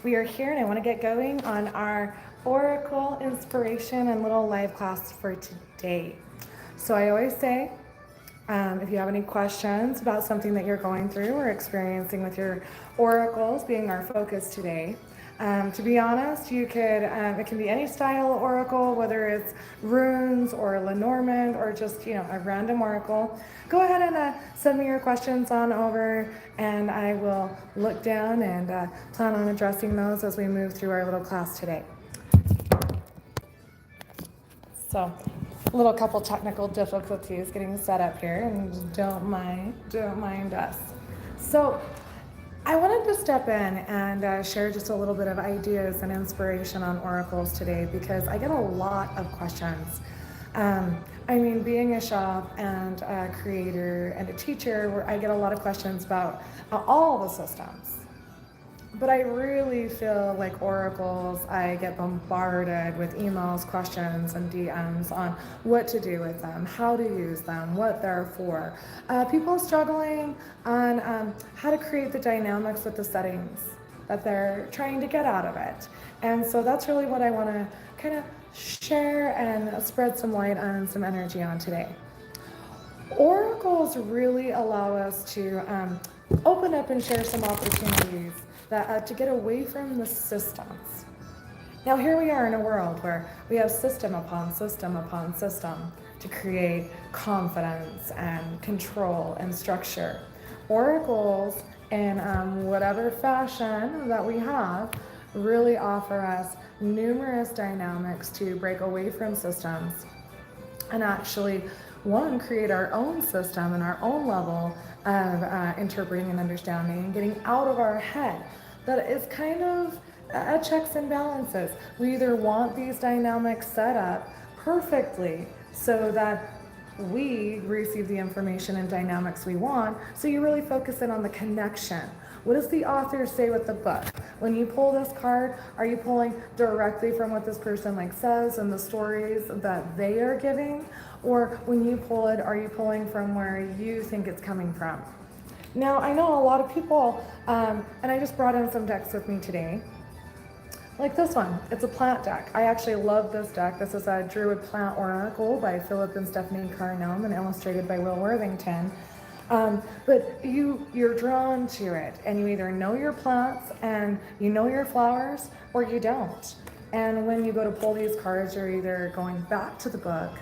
We are here and I want to get going on our Oracle inspiration and little live class for today. So I always say, if you have any questions about something that you're going through or experiencing with your oracles being our focus today, to be honest, you could, it can be any style oracle, whether it's runes or Lenormand or just, a random oracle. Go ahead and send me your questions on over and I will look down and plan on addressing those as we move through our little class today. So, a little couple technical difficulties getting set up here, and don't mind us. So, I wanted to step in and share just a little bit of ideas and inspiration on oracles today because I get a lot of questions. Being a shop and a creator and a teacher, I get a lot of questions about all the systems. But I really feel like oracles, I get bombarded with emails, questions, and DMs on what to do with them, how to use them, what they're for. People struggling on how to create the dynamics with the settings that they're trying to get out of it. And so that's really what I want to kind of share and spread some light on, some energy on today. Oracles really allow us to open up and share some opportunities that to get away from the systems. Now here we are in a world where we have system upon system upon system to create confidence and control and structure. Oracles in whatever fashion that we have really offer us numerous dynamics to break away from systems and actually create our own system and our own level of interpreting and understanding and getting out of our head. That is kind of a checks and balances. We either want these dynamics set up perfectly so that we receive the information and dynamics we want, so you really focus in on the connection. What does the author say with the book? When you pull this card, are you pulling directly from what this person says and the stories that they are giving? Or when you pull it, are you pulling from where you think it's coming from? Now, I know a lot of people, and I just brought in some decks with me today, like this one. It's a plant deck. I actually love this deck. This is a Druid Plant Oracle by Philip and Stephanie Carnome and illustrated by Will Worthington. But you're drawn to it, and you either know your plants and you know your flowers, or you don't. And when you go to pull these cards, you're either going back to the book,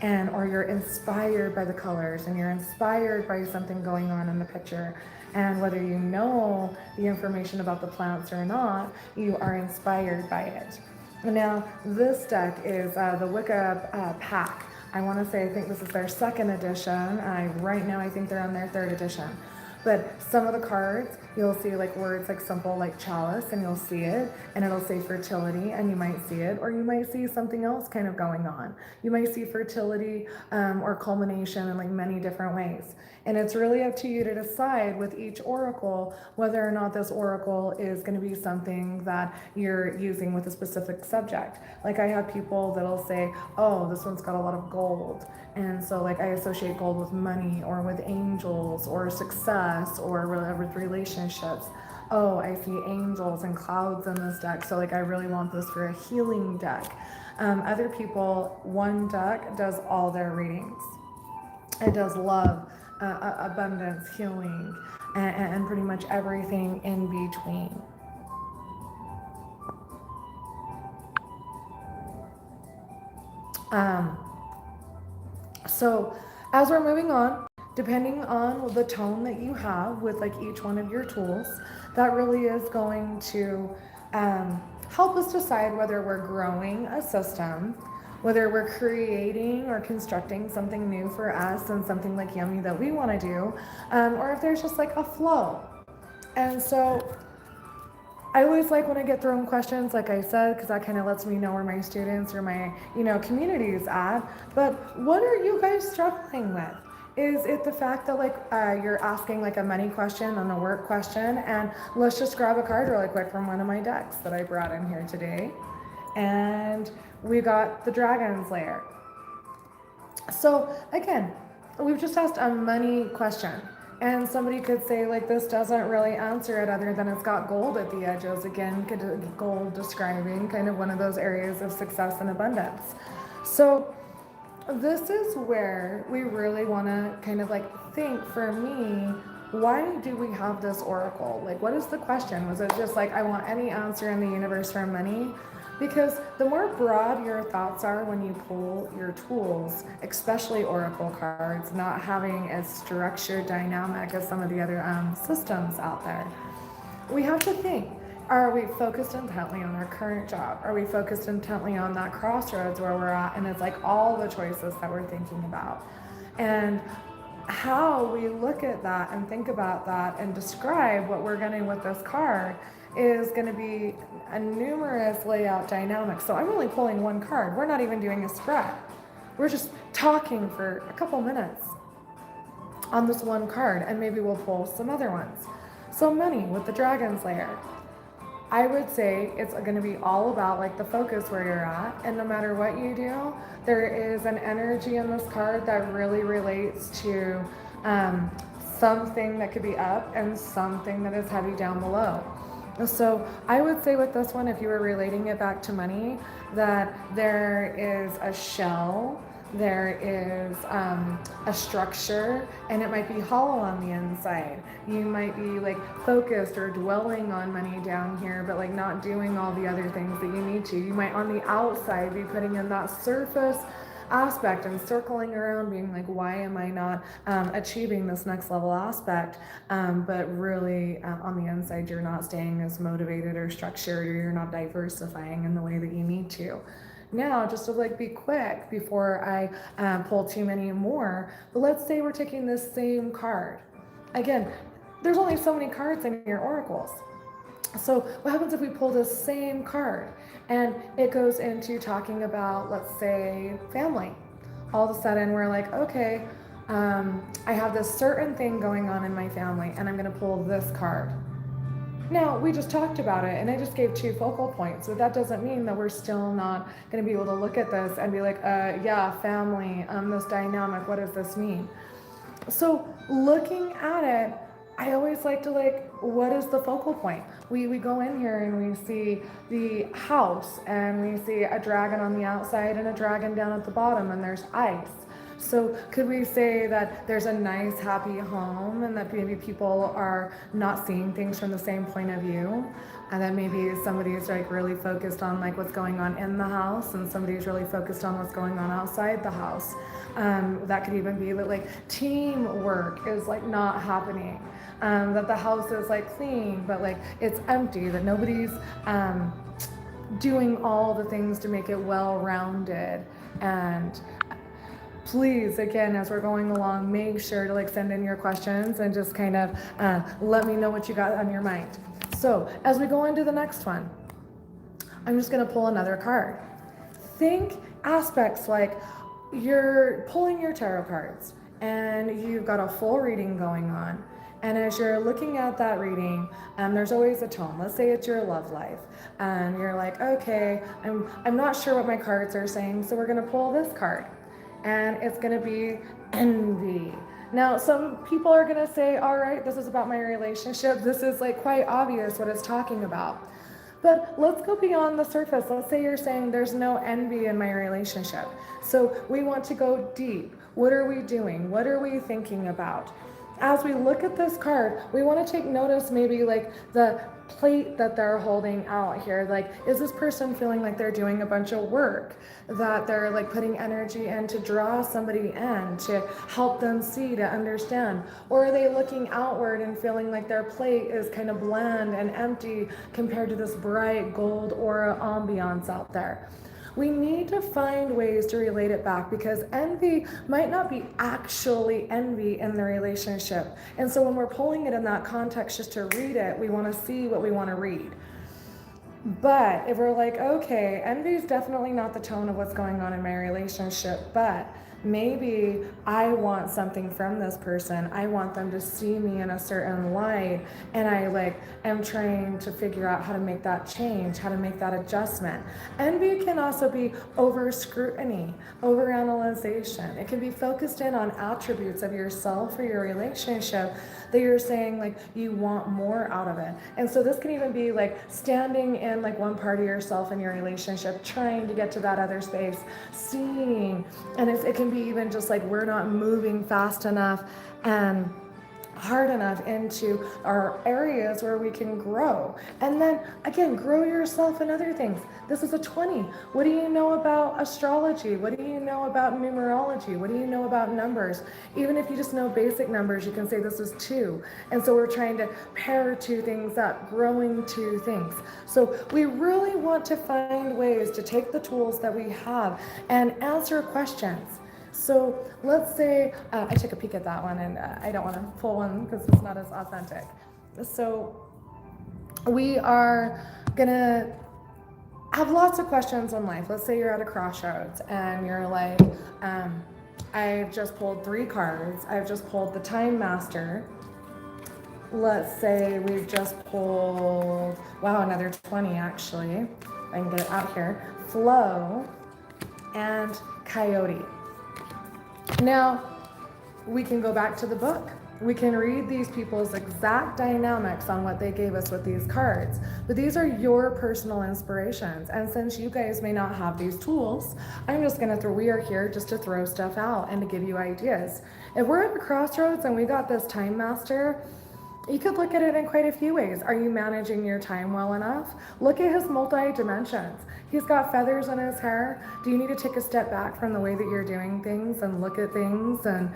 or you're inspired by the colors, and you're inspired by something going on in the picture. And whether you know the information about the plants or not, you are inspired by it. Now, this deck is the Wicca pack. I want to say, I think this is their second edition. Right now, I think they're on their third edition. But some of the cards, you'll see words simple like chalice, and you'll see it, and it'll say fertility, and you might see it, or you might see something else kind of going on. You might see fertility or culmination in many different ways. And it's really up to you to decide with each oracle whether or not this oracle is going to be something that you're using with a specific subject. Like I have people that'll say, oh, this one's got a lot of gold. And so I associate gold with money or with angels or success or with relationships. Oh, I see angels and clouds in this deck. So I really want this for a healing deck. Other people, one deck does all their readings. It does love, abundance, healing, and pretty much everything in between. So as we're moving on, depending on the tone that you have with each one of your tools, that really is going to help us decide whether we're growing a system, whether we're creating or constructing something new for us and something yummy that we want to do, or if there's just a flow. And so I always when I get thrown questions, like I said, because that kind of lets me know where my students or my, community is at. But what are you guys struggling with? Is it the fact that you're asking a money question and a work question? And let's just grab a card really quick from one of my decks that I brought in here today. And we got the Dragon's Lair. So again, we've just asked a money question. And somebody could say, like, this doesn't really answer it other than it's got gold at the edges. Again, gold describing kind of one of those areas of success and abundance. So this is where we really want to kind of like think, for me, why do we have this oracle? Like, what is the question? Was it just like, I want any answer in the universe for money? Because the more broad your thoughts are when you pull your tools, especially oracle cards, not having as structured dynamic as some of the other systems out there, we have to think. Are we focused intently on our current job? Are we focused intently on that crossroads where we're at? And it's like all the choices that we're thinking about. And how we look at that and think about that and describe what we're getting with this card is going to be a numerous layout dynamic. So I'm only pulling one card. We're not even doing a spread. We're just talking for a couple minutes on this one card, and maybe we'll pull some other ones. So money with the Dragon's Lair. I would say it's going to be all about like the focus where you're at, and no matter what you do, there is an energy in this card that really relates to something that could be up and something that is heavy down below. So I would say with this one, if you were relating it back to money, that there is a shell, there is a structure, and it might be hollow on the inside. You might be like focused or dwelling on money down here, but like not doing all the other things that you need to. You might on the outside be putting in that surface aspect and circling around being like, why am I not achieving this next level aspect? But really on the inside, you're not staying as motivated or structured, or you're not diversifying in the way that you need to. Now, just to like be quick before I pull too many more, but let's say we're taking this same card. Again, there's only so many cards in your oracles. So what happens if we pull this same card and it goes into talking about, let's say, family? All of a sudden we're like, okay, I have this certain thing going on in my family, and I'm going to pull this card. Now, we just talked about it, and I just gave 2 focal points, so that doesn't mean that we're still not going to be able to look at this and be like, yeah, family, this dynamic, what does this mean? So looking at it, I always like to what is the focal point? We go in here and we see the house, and we see a dragon on the outside and a dragon down at the bottom, and there's ice. So could we say that there's a nice, happy home, and that maybe people are not seeing things from the same point of view? And then maybe somebody's like really focused on like what's going on in the house, and somebody's really focused on what's going on outside the house. That could even be that like teamwork is like not happening. That the house is like clean, but like it's empty, that nobody's doing all the things to make it well-rounded. And please, again, as we're going along, make sure to like send in your questions and just kind of let me know what you got on your mind. So as we go into the next one, I'm just going to pull another card. Think aspects like you're pulling your tarot cards and you've got a full reading going on. And as you're looking at that reading, there's always a tone. Let's say it's your love life. And you're like, okay, I'm not sure what my cards are saying, so we're going to pull this card. And it's going to be envy. Now, some people are going to say, all right, this is about my relationship. This is like quite obvious what it's talking about. But let's go beyond the surface. Let's say you're saying there's no envy in my relationship. So we want to go deep. What are we doing? What are we thinking about? As we look at this card, we want to take notice maybe like the plate that they're holding out here. Like, is this person feeling like they're doing a bunch of work, that they're like putting energy in to draw somebody in, to help them see, to understand? Or are they looking outward and feeling like their plate is kind of bland and empty compared to this bright gold aura ambiance out there? We need to find ways to relate it back, because envy might not be actually envy in the relationship. And so when we're pulling it in that context just to read it, we want to see what we want to read. But if we're like, okay, envy is definitely not the tone of what's going on in my relationship, but Maybe I want something from this person. I want them to see me in a certain light, and I am trying to figure out how to make that change, how to make that adjustment. Envy can also be over scrutiny, over analyzation. It can be focused in on attributes of yourself or your relationship that you're saying you want more out of it. And so this can even be standing in one part of yourself in your relationship, trying to get to that other space, seeing, and it can be even just we're not moving fast enough and hard enough into our areas where we can grow. And then again, grow yourself in other things. This is a 20. What do you know about astrology? What do you know about numerology? What do you know about numbers? Even if you just know basic numbers, you can say this is 2. And so we're trying to pair 2 things up, growing 2 things. So we really want to find ways to take the tools that we have and answer questions. So let's say, I took a peek at that one, and I don't want to pull one because it's not as authentic. So we are going to have lots of questions in life. Let's say you're at a crossroads and you're I've just pulled 3 cards. I've just pulled the Time Master. Let's say we've just pulled, another 20 actually. I can get it out here. Flow and Coyote. Now, we can go back to the book. We can read these people's exact dynamics on what they gave us with these cards. But these are your personal inspirations. And since you guys may not have these tools, I'm just going to we are here just to throw stuff out and to give you ideas. If we're at a crossroads and we got this Time Master, you could look at it in quite a few ways. Are you managing your time well enough? Look at his multi-dimensions. He's got feathers in his hair. Do you need to take a step back from the way that you're doing things and look at things and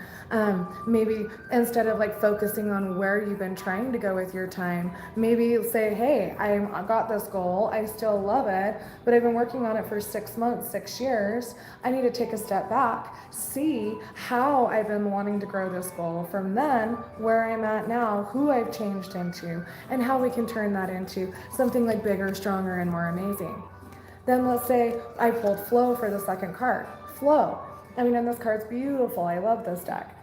maybe instead of focusing on where you've been trying to go with your time, maybe say, hey, I got this goal. I still love it, but I've been working on it for 6 months, 6 years. I need to take a step back, see how I've been wanting to grow this goal from then, where I'm at now, who I've changed into, and how we can turn that into something bigger, stronger, and more amazing. Then let's say I pulled Flow for the second card. Flow. And this card's beautiful. I love this deck.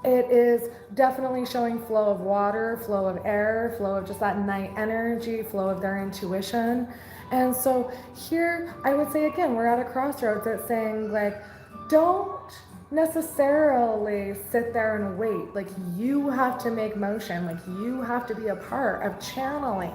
It is definitely showing flow of water, flow of air, flow of just that night energy, flow of their intuition. And so here, I would say again, we're at a crossroads that's saying don't necessarily sit there and wait. You have to make motion. You have to be a part of channeling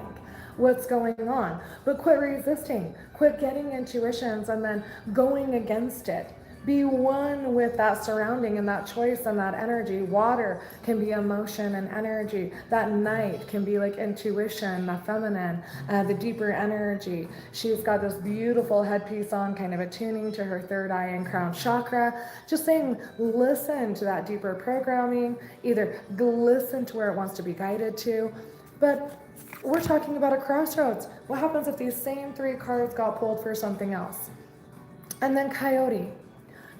what's going on. But quit resisting. Quit getting intuitions and then going against it. Be one with that surrounding and that choice and that energy. Water can be emotion and energy. That night can be intuition, the feminine, the deeper energy. She's got this beautiful headpiece on, kind of attuning to her third eye and crown chakra. Just saying, listen to that deeper programming. Either listen to where it wants to be guided to. But we're talking about a crossroads. What happens if these same 3 cards got pulled for something else? And then Coyote.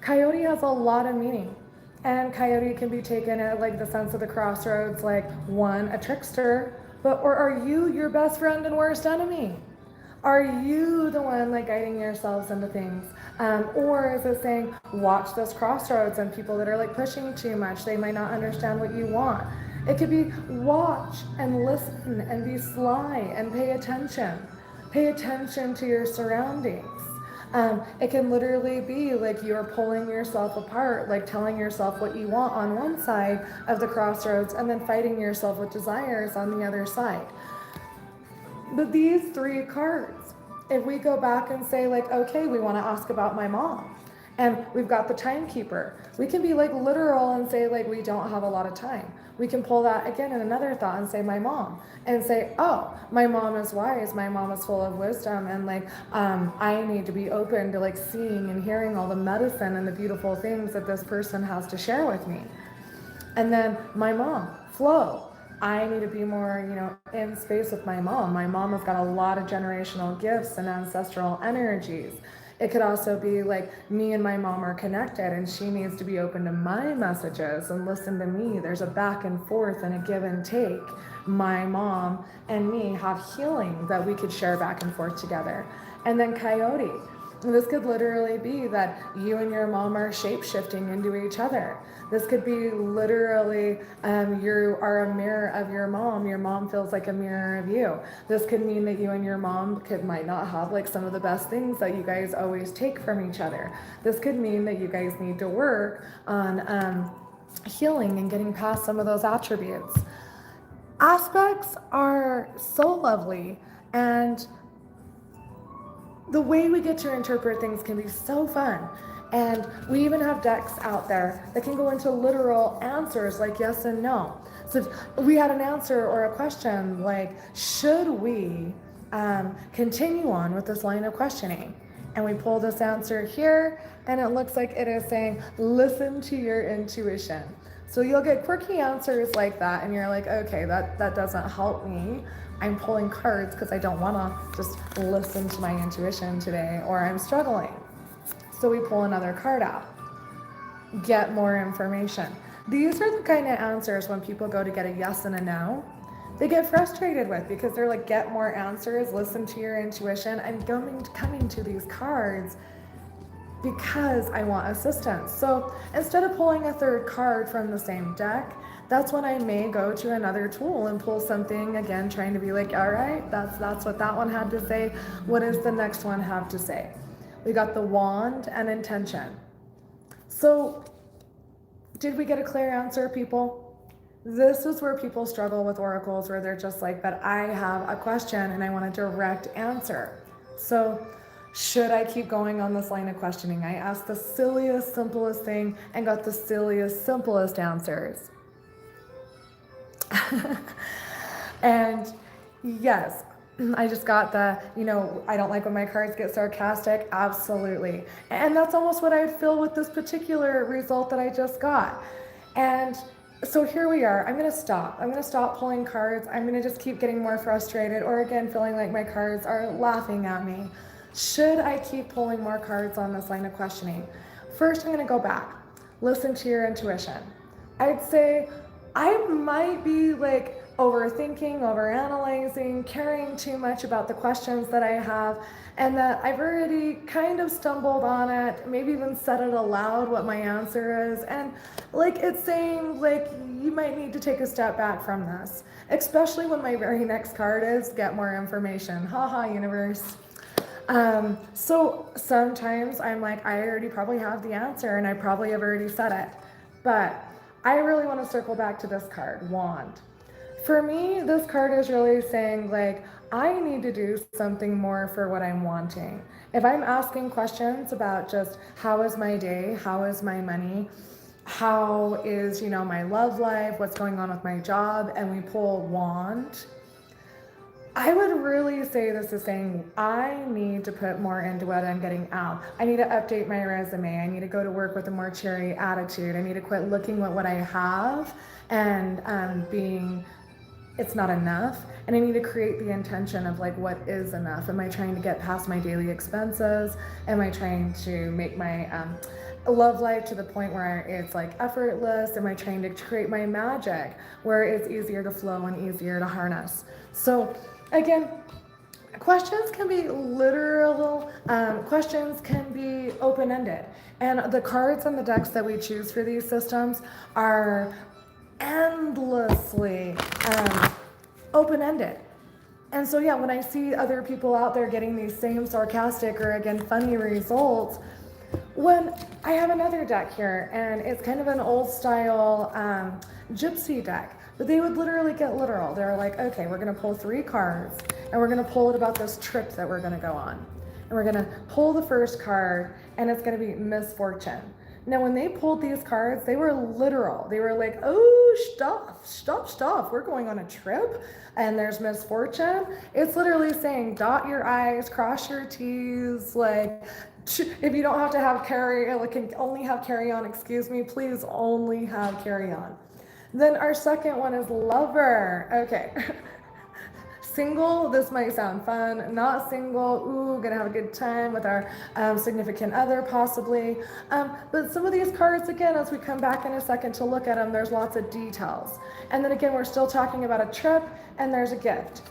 Coyote has a lot of meaning. And Coyote can be taken at the sense of the crossroads, one, a trickster, or are you your best friend and worst enemy? Are you the one guiding yourselves into things? Or is it saying, watch this crossroads and people that are pushing too much, they might not understand what you want. It could be watch and listen and be sly and pay attention. Pay attention to your surroundings. It can literally be you're pulling yourself apart, telling yourself what you want on one side of the crossroads and then fighting yourself with desires on the other side. But these 3 cards, if we go back and say okay, we want to ask about my mom, and we've got the timekeeper, we can be literal and say we don't have a lot of time. We can pull that again in another thought and say my mom, and say, oh, my mom is wise, my mom is full of wisdom, and I need to be open to seeing and hearing all the medicine and the beautiful things that this person has to share with me. And then my mom, Flow. I need to be more, in space with my mom. My mom has got a lot of generational gifts and ancestral energies. It could also be me and my mom are connected and she needs to be open to my messages and listen to me. There's a back and forth and a give and take. My mom and me have healing that we could share back and forth together. And then Coyote. This could literally be that you and your mom are shape-shifting into each other. This could be literally you are a mirror of your mom. Your mom feels like a mirror of you. This could mean that you and your mom might not have like some of the best things that you guys always take from each other. This could mean that you guys need to work on healing and getting past some of those attributes. Aspects are so lovely, and the way we get to interpret things can be so fun. And we even have decks out there that can go into literal answers like yes and no. So if we had an answer or a question like, should we continue on with this line of questioning? And we pull this answer here, and it looks like it is saying, listen to your intuition. So you'll get quirky answers like that, and you're like, okay, that doesn't help me. I'm pulling cards because I don't want to just listen to my intuition today, or I'm struggling. So we pull another card out. Get more information. These are the kind of answers when people go to get a yes and a no, they get frustrated with, because they're like, get more answers, listen to your intuition. I'm coming to these cards because I want assistance. So instead of pulling a third card from the same deck, that's when I may go to another tool and pull something again, trying to be like, all right, that's what that one had to say. What does the next one have to say? We got the wand and intention. So did we get a clear answer, people? This is where people struggle with oracles, where they're just like, but I have a question and I want a direct answer. So should I keep going on this line of questioning? I asked the silliest, simplest thing and got the silliest, simplest answers. And yes, I just got the, I don't like when my cards get sarcastic. Absolutely. And that's almost what I'd feel with this particular result that I just got. And so here we are. I'm going to stop. I'm going to stop pulling cards. I'm going to just keep getting more frustrated, or again, feeling like my cards are laughing at me. Should I keep pulling more cards on this line of questioning? First, I'm going to go back. Listen to your intuition. I'd say I might be like overthinking, overanalyzing, caring too much about the questions that I have, and that I've already kind of stumbled on it, maybe even said it aloud what my answer is, and like it's saying like you might need to take a step back from this, especially when my very next card is get more information. Haha, universe. So sometimes I'm like, I already probably have the answer and I probably have already said it, but I really want to circle back to this card, Wand. For me, this card is really saying like, I need to do something more for what I'm wanting. If I'm asking questions about just how is my day, how is my money, how is, my love life, what's going on with my job, and we pull Wand, I would really say this is saying I need to put more into what I'm getting out. I need to update my resume. I need to go to work with a more cheery attitude. I need to quit looking at what I have and being it's not enough. And I need to create the intention of like, what is enough? Am I trying to get past my daily expenses? Am I trying to make my love life to the point where it's like effortless? Am I trying to create my magic where it's easier to flow and easier to harness? So again, questions can be literal, questions can be open-ended. And the cards and the decks that we choose for these systems are endlessly open-ended. And so yeah, when I see other people out there getting these same sarcastic or again funny results, when I have another deck here and it's kind of an old style gypsy deck, but they would literally get literal. They're like, okay, we're gonna pull 3 cards and we're gonna pull it about this trip that we're gonna go on. And we're gonna pull the first card and it's gonna be misfortune. Now, when they pulled these cards, they were literal. They were like, oh, stop. We're going on a trip and there's misfortune. It's literally saying, dot your I's, cross your T's. Like, if you don't have to have can only have carry on, please only have carry on. Then our second one is lover. Okay. Single, this might sound fun. Not single, ooh, gonna have a good time with our significant other possibly. But some of these cards, again, as we come back in a second to look at them, there's lots of details. And then again, we're still talking about a trip and there's a gift.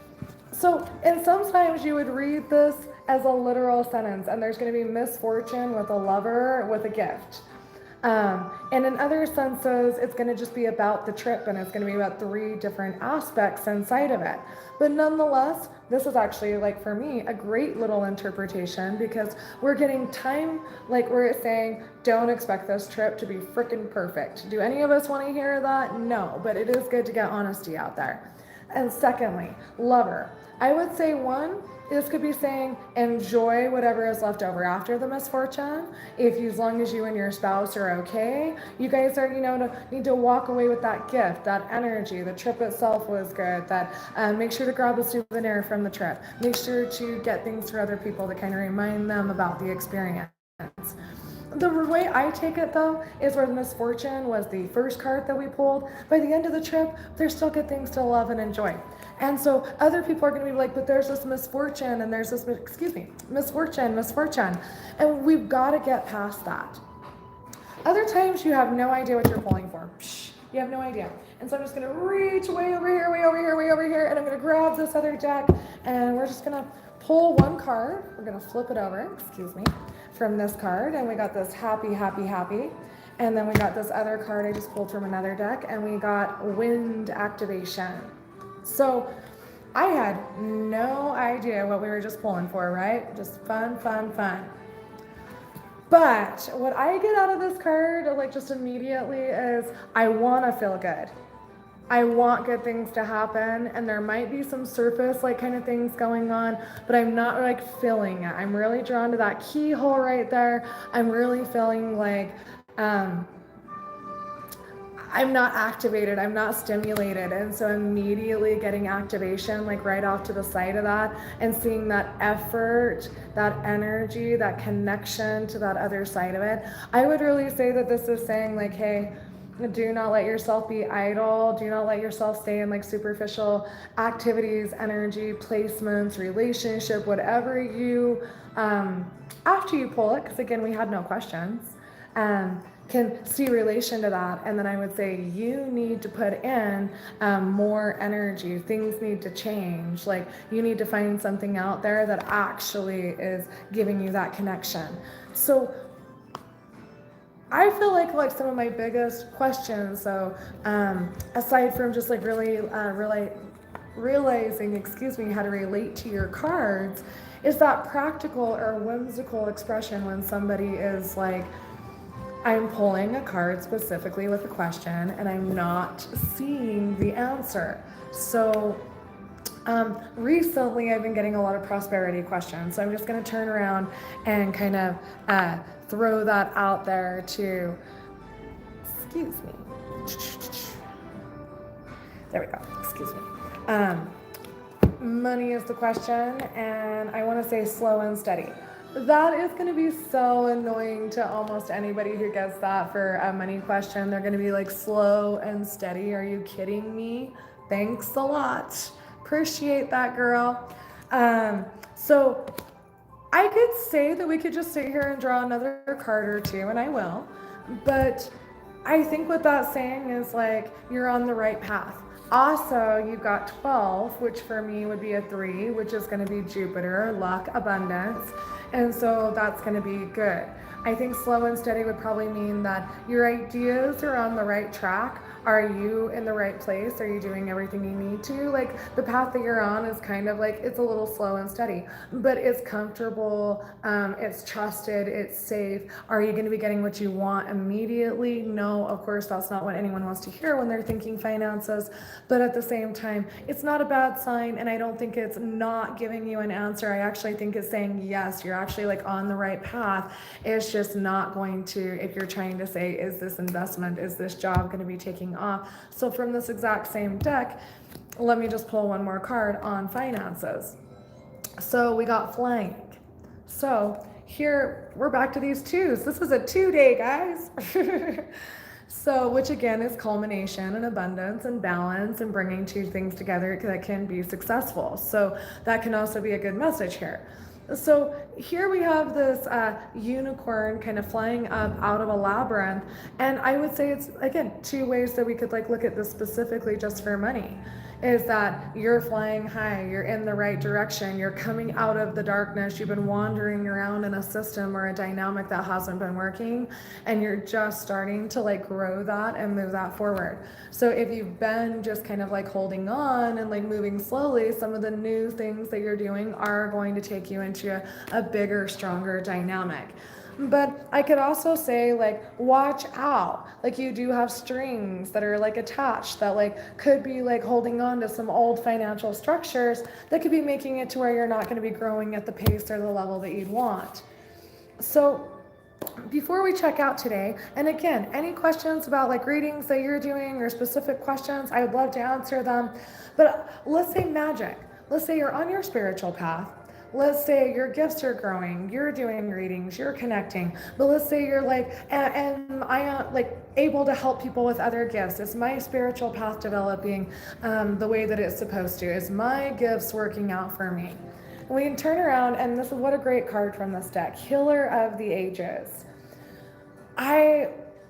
So, and sometimes you would read this as a literal sentence, and there's going to be misfortune with a lover with a gift. And in other senses, it's going to just be about the trip, and it's going to be about 3 different aspects inside of it. But nonetheless, this is actually, like, for me, a great little interpretation, because we're getting time, like we're saying, don't expect this trip to be freaking perfect. Do any of us want to hear that? No, but it is good to get honesty out there. And secondly, lover. I would say, one, this could be saying enjoy whatever is left over after the misfortune. If you, as long as you and your spouse are okay, you guys are, need to walk away with that gift, that energy. The trip itself was good. That make sure to grab a souvenir from the trip. Make sure to get things for other people to kind of remind them about the experience. The way I take it, though, is where the misfortune was the first card that we pulled. By the end of the trip, there's still good things to love and enjoy. And so other people are going to be like, but there's this misfortune, and there's this, misfortune. And we've got to get past that. Other times you have no idea what you're pulling for. You have no idea. And so I'm just going to reach way over here, and I'm going to grab this other deck, and we're just going to pull one card. We're going to flip it over, from this card, and we got this happy, and then we got this other card I just pulled from another deck, and we got wind activation. So I had no idea what we were just pulling for, right? Just fun. But what I get out of this card, like, just immediately, is I want to feel good. I want good things to happen, and there might be some surface kind of things going on, but I'm not feeling it. I'm really drawn to that keyhole right there. I'm really feeling like I'm not activated, I'm not stimulated, and so immediately getting activation right off to the side of that, and seeing that effort, that energy, that connection to that other side of it. I would really say that this is saying hey, do not let yourself be idle. Do not let yourself stay in superficial activities, energy, placements, relationship, whatever you, after you pull it, because again, we had no questions, can see relation to that. And then I would say you need to put in more energy. Things need to change. You need to find something out there that actually is giving you that connection. So I feel like some of my biggest questions, so aside from just really realizing, how to relate to your cards, is that practical or whimsical expression when somebody is I'm pulling a card specifically with a question and I'm not seeing the answer. So recently I've been getting a lot of prosperity questions. So I'm just going to turn around and kind of throw that out there to, there we go, money is the question, and I want to say slow and steady. That is going to be so annoying to almost anybody who gets that for a money question. They're going to be slow and steady. Are you kidding me? Thanks a lot. Appreciate that, girl. So I could say that we could just sit here and draw another card or two, and I will. But I think what that's saying is you're on the right path. Also, you've got 12, which for me would be a 3, which is going to be Jupiter, luck, abundance. And so that's going to be good. I think slow and steady would probably mean that your ideas are on the right track. Are you in the right place? Are you doing everything you need to? The path that you're on is kind of it's a little slow and steady, but it's comfortable, it's trusted, it's safe. Are you going to be getting what you want immediately? No, of course, that's not what anyone wants to hear when they're thinking finances, but at the same time, it's not a bad sign, and I don't think it's not giving you an answer. I actually think it's saying, yes, you're actually on the right path. It's just not going to, if you're trying to say, is this investment, is this job going to be taking off? So from this exact same deck, let me just pull one more card on finances. So we got flying. So here we're back to these 2s. This is a 2-day, guys. So, which again is culmination and abundance and balance and bringing 2 things together that can be successful. So that can also be a good message here. So here we have this unicorn kind of flying up out of a labyrinth, and I would say it's again two ways that we could like look at this specifically just for money. Is that you're flying high, you're in the right direction, you're coming out of the darkness, you've been wandering around in a system or a dynamic that hasn't been working, and you're just starting to like grow that and move that forward. So if you've been just kind of like holding on and like moving slowly, some of the new things that you're doing are going to take you into a bigger, stronger dynamic. But I could also say like watch out, like you do have strings that are like attached that like could be like holding on to some old financial structures that could be making it to where you're not going to be growing at the pace or the level that you'd want. So before we check out today, and again, any questions about like readings that you're doing or specific questions, I would love to answer them. But let's say magic. Let's say you're on your spiritual path. Let's say your gifts are growing, you're doing readings, you're connecting. But let's say you're like, and I am like able to help people with other gifts. Is my spiritual path developing the way that it's supposed to? Is my gifts working out for me? And we can turn around, and this is what a great card from this deck, Healer of the Ages.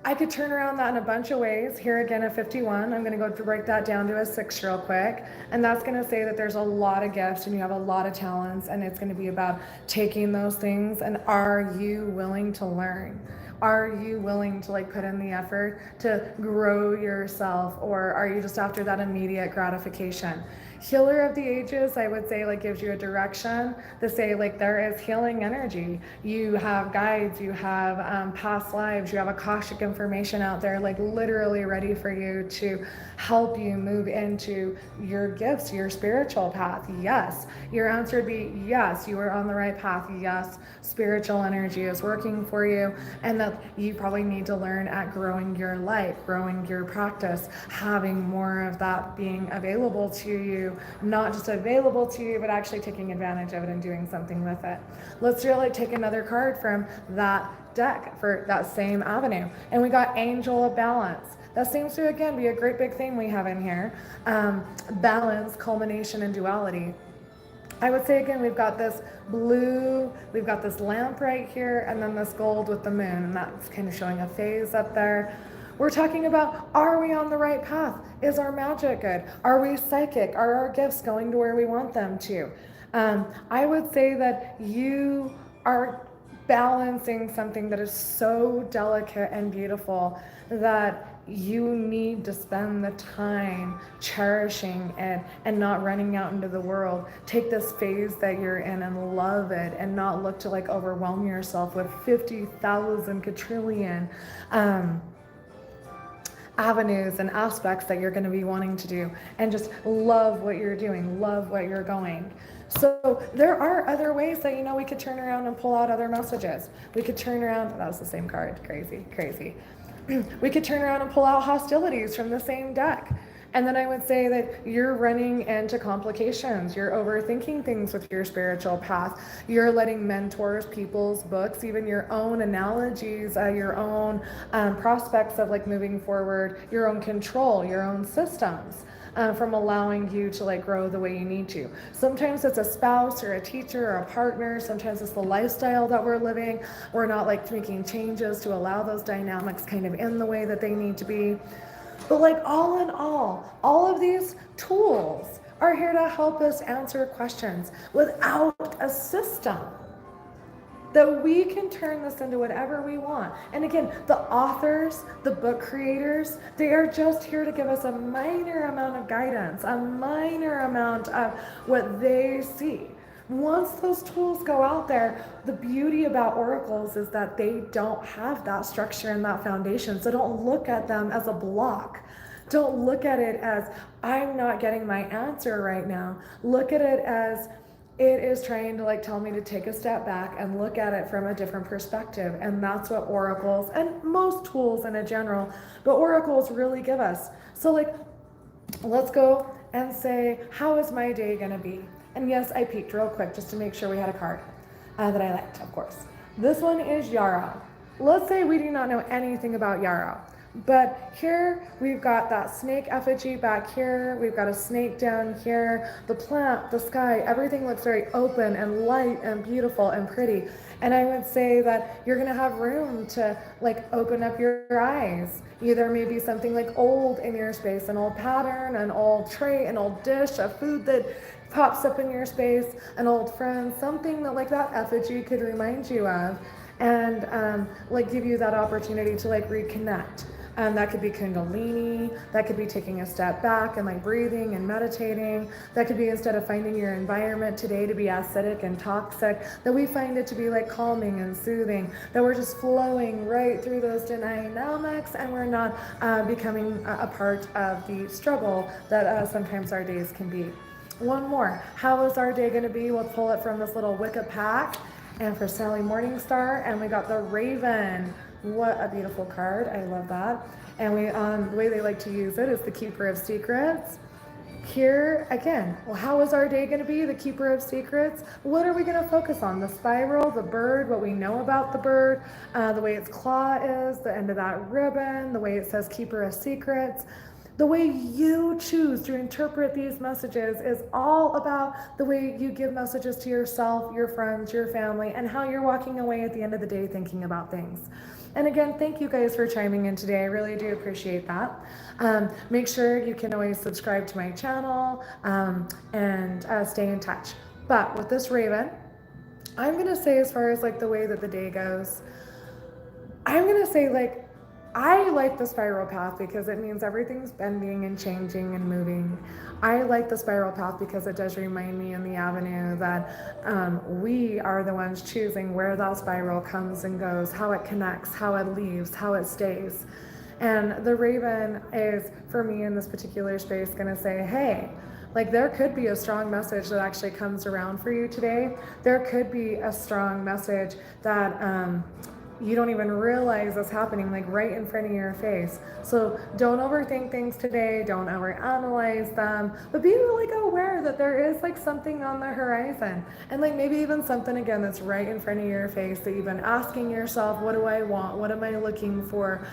I could turn around that in a bunch of ways. Here again, a 51. I'm going to go to break that down to a 6 real quick. And that's going to say that there's a lot of gifts and you have a lot of talents, and it's going to be about taking those things and are you willing to learn? Are you willing to like put in the effort to grow yourself, or are you just after that immediate gratification? Healer of the Ages, I would say, like gives you a direction to say like there is healing energy. You have guides, you have past lives, you have Akashic information out there, like literally ready for you to help you move into your gifts, your spiritual path. Yes, your answer would be yes, you are on the right path. Yes, spiritual energy is working for you, and that you probably need to learn at growing your light, growing your practice, having more of that being available to you, not just available to you, but actually taking advantage of it and doing something with it. Let's really take another card from that deck for that same avenue. And we got Angel of Balance. That seems to, again, be a great big theme we have in here. Balance, culmination, and duality. I would say again, we've got this blue, we've got this lamp right here, and then this gold with the moon, and that's kind of showing a phase up there. We're talking about, are we on the right path? Is our magic good? Are we psychic? Are our gifts going to where we want them to? I would say that you are balancing something that is so delicate and beautiful that you need to spend the time cherishing it and not running out into the world. Take this phase that you're in and love it, and not look to like overwhelm yourself with 50,000 quadrillion avenues and aspects that you're going to be wanting to do, and just love what you're doing, love what you're going. So there are other ways that, you know, we could turn around and pull out other messages. We could turn around, that was the same card, crazy. We could turn around and pull out hostilities from the same deck. And then I would say that you're running into complications. You're overthinking things with your spiritual path. You're letting mentors, people's books, even your own analogies, your own prospects of like moving forward, your own control, your own systems. From allowing you to like grow the way you need to. Sometimes it's a spouse or a teacher or a partner. Sometimes it's the lifestyle that we're living. We're not like making changes to allow those dynamics kind of in the way that they need to be. But like all in all of these tools are here to help us answer questions without a system. That we can turn this into whatever we want. And again, the authors, the book creators, they are just here to give us a minor amount of guidance, a minor amount of what they see. Once those tools go out there, the beauty about oracles is that they don't have that structure and that foundation. So don't look at them as a block. Don't look at it as, I'm not getting my answer right now. Look at it as, it is trying to like tell me to take a step back and look at it from a different perspective. And that's what oracles, and most tools in a general, but oracles really give us. So like, let's go and say, how is my day gonna be? And yes, I peeked real quick just to make sure we had a card that I liked, of course. This one is Yarrow. Let's say we do not know anything about Yarrow. But here we've got that snake effigy back here. We've got a snake down here. The plant, the sky, everything looks very open and light and beautiful and pretty. And I would say that you're going to have room to like open up your eyes. Either maybe something like old in your space, an old pattern, an old tray, an old dish, a food that pops up in your space, an old friend, something that like that effigy could remind you of, and like give you that opportunity to like reconnect. That could be Kundalini, that could be taking a step back and like breathing and meditating. That could be instead of finding your environment today to be acidic and toxic, that we find it to be like calming and soothing, that we're just flowing right through those dynamics and we're not becoming a part of the struggle that sometimes our days can be. One more, how is our day gonna be? We'll pull it from this little Wicca pack. And for Sally Morningstar, and we got the Raven. What a beautiful card. I love that. And we the way they like to use it is the Keeper of Secrets. Here again, well, how is our day going to be? The Keeper of Secrets. What are we going to focus on? The spiral, the bird, what we know about the bird, the way its claw is, the end of that ribbon, the way it says Keeper of Secrets. The way you choose to interpret these messages is all about the way you give messages to yourself, your friends, your family, and how you're walking away at the end of the day thinking about things. And again, thank you guys for chiming in today. I really do appreciate that. Make sure you can always subscribe to my channel and stay in touch. But with this Raven, I'm going to say as far as like the way that the day goes, I'm going to say like, I like the spiral path because it means everything's bending and changing and moving. I like the spiral path because it does remind me in the avenue that we are the ones choosing where that spiral comes and goes, how it connects, how it leaves, how it stays. And the Raven is, for me in this particular space, going to say, hey, like there could be a strong message that actually comes around for you today. There could be a strong message that you don't even realize is happening like right in front of your face. So don't overthink things today, don't overanalyze them, but be like aware that there is like something on the horizon, and like maybe even something again that's right in front of your face that you've been asking yourself, what do I want, what am I looking for?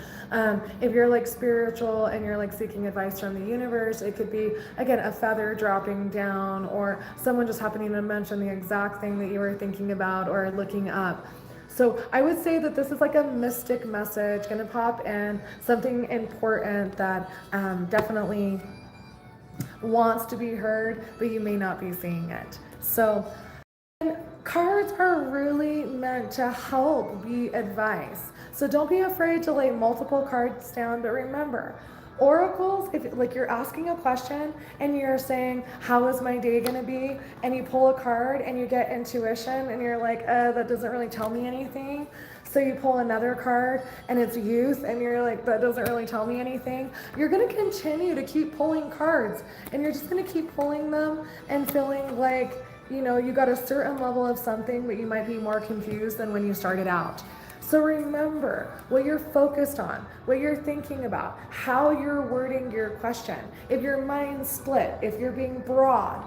If you're like spiritual and you're like seeking advice from the universe, it could be again a feather dropping down, or someone just happening to mention the exact thing that you were thinking about or looking up. So I would say that this is like a mystic message going to pop in, something important that definitely wants to be heard, but you may not be seeing it. So cards are really meant to help be advice. So don't be afraid to lay multiple cards down, but remember, oracles, if like you're asking a question and you're saying, how is my day going to be? And you pull a card and you get intuition and you're like, that doesn't really tell me anything. So you pull another card and it's youth and you're like, that doesn't really tell me anything. You're going to continue to keep pulling cards and you're just going to keep pulling them and feeling like, you know, you got a certain level of something, but you might be more confused than when you started out. So remember what you're focused on, what you're thinking about, how you're wording your question. If your mind's split, if you're being broad,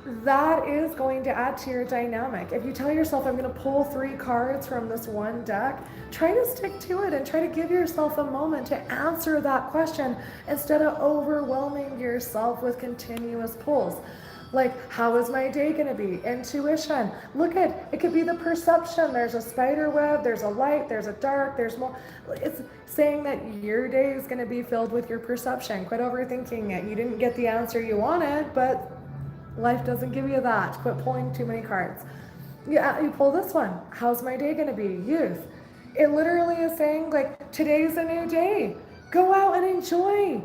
that is going to add to your dynamic. If you tell yourself, I'm going to pull 3 cards from this one deck, try to stick to it and try to give yourself a moment to answer that question instead of overwhelming yourself with continuous pulls. Like, how is my day going to be? Intuition. Look at, it could be the perception. There's a spider web, there's a light, there's a dark, there's more. It's saying that your day is going to be filled with your perception. Quit overthinking it. You didn't get the answer you wanted, but life doesn't give you that. Quit pulling too many cards. Yeah, you pull this one. How's my day going to be? Youth. It literally is saying, like, today's a new day. Go out and enjoy.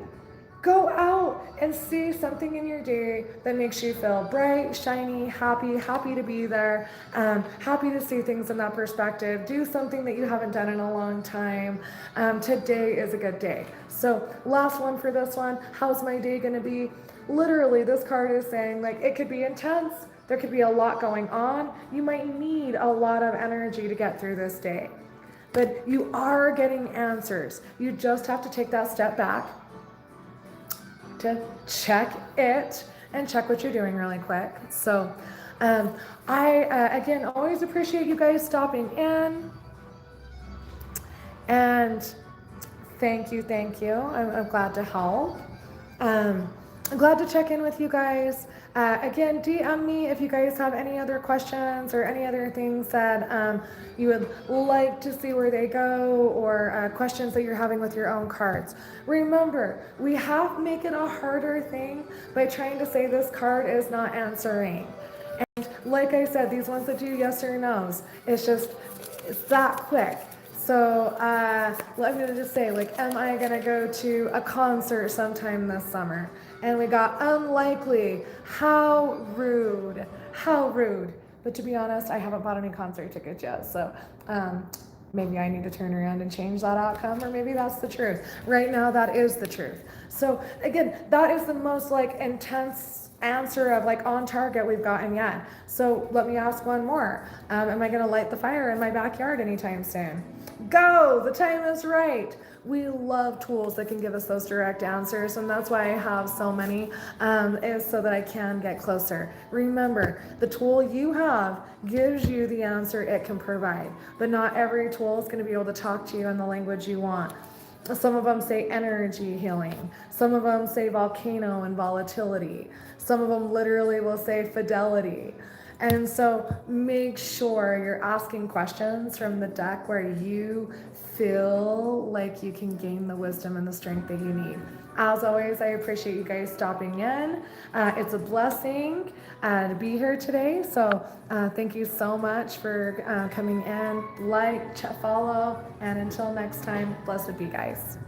Go out and see something in your day that makes you feel bright, shiny, happy to be there, happy to see things in that perspective. Do something that you haven't done in a long time. Today is a good day. So last one for this one. How's my day going to be? Literally, this card is saying, like, it could be intense. There could be a lot going on. You might need a lot of energy to get through this day. But you are getting answers. You just have to take that step back to check it and check what you're doing really quick. So I again always appreciate you guys stopping in, and Thank you, thank you. I'm glad to help. Um, I'm glad to check in with you guys. Again, DM me if you guys have any other questions or any other things that you would like to see where they go, or questions that you're having with your own cards. Remember, we have make it a harder thing by trying to say this card is not answering. And like I said, these ones that do yes or no's, it's that quick. So I'm going to just say, like, am I going to go to a concert sometime this summer? And we got unlikely. How rude. How rude. But to be honest, I haven't bought any concert tickets yet. So maybe I need to turn around and change that outcome, or maybe that's the truth. Right now, that is the truth. So again, that is the most like intense answer of like on target we've gotten yet. So let me ask one more. Am I going to light the fire in my backyard anytime soon? Go! The time is right. We love tools that can give us those direct answers, and that's why I have so many, is so that I can get closer. Remember, the tool you have gives you the answer it can provide, but not every tool is going to be able to talk to you in the language you want. Some of them say energy healing. Some of them say volcano and volatility. Some of them literally will say fidelity. And so make sure you're asking questions from the deck where you feel like you can gain the wisdom and the strength that you need. As always, I appreciate you guys stopping in. It's a blessing to be here today. So thank you so much for coming in. Like, follow, and until next time, blessed be, guys.